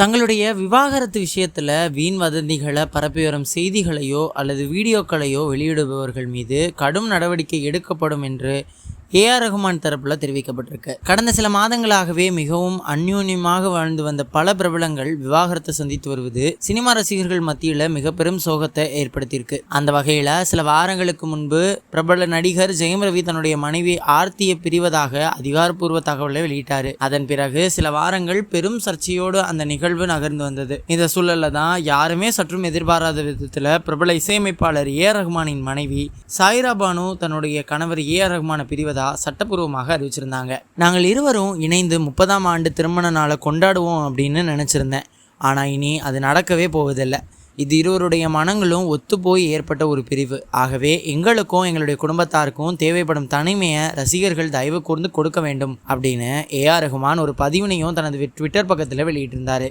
தங்களுடைய விவாகரத்து விஷயத்துல வீண் வதந்திகளை பரப்பி வரும் செய்திகளையோ அல்லது வீடியோக்களையோ வெளியிடுபவர்கள் மீது கடும் நடவடிக்கை எடுக்கப்படும் என்று ரகுமான் தரப்புல தெரிவிக்கப்பட்டிருக்கு. கடந்த சில மாதங்களாகவே மிகவும் அந்யூன்யமாக வாழ்ந்து வந்த பல பிரபலங்கள் விவாகரத்தை சந்தித்து வருவது சினிமா ரசிகர்கள் மத்தியில மிக பெரும் சோகத்தை ஏற்படுத்தியிருக்கு. அந்த வகையில சில வாரங்களுக்கு முன்பு பிரபல நடிகர் ஜெயம் ரவி தன்னுடைய மனைவி ஆர்த்தியை பிரிவதாக அதிகாரப்பூர்வ தகவலை வெளியிட்டாரு. அதன் பிறகு சில வாரங்கள் பெரும் சர்ச்சையோடு அந்த நிகழ்வு நகர்ந்து வந்தது. இந்த சூழல்ல தான் யாருமே சற்றும் எதிர்பாராத விதத்துல பிரபல இசையமைப்பாளர் ரகுமானின் மனைவி சாயிரா பானு தன்னுடைய கணவர் ரகுமானை பிரிவதாக சட்டப்பூர்வமாக அறிவிச்சிருந்தாங்க. நாங்கள் இருவரும் இணைந்து 30ஆம் ஆண்டு திருமண நாளை கொண்டாடுவோம் அப்படின்னு நினைச்சிருந்தேன். ஆனா இனி அது நடக்கவே போவதில்லை. இது இருவருடைய மனங்களும் ஒத்துப்போய் ஏற்பட்ட ஒரு பிரிவு. ஆகவே எங்களுக்கும் எங்களுடைய குடும்பத்தாருக்கும் தேவைப்படும் தனிமையை ரசிகர்கள் தயவு கூர்ந்து கொடுக்க வேண்டும் அப்படின்னு ரகுமான் ஒரு பதிவினையும் தனது ட்விட்டர் பக்கத்தில் வெளியிட்டிருந்தாரு.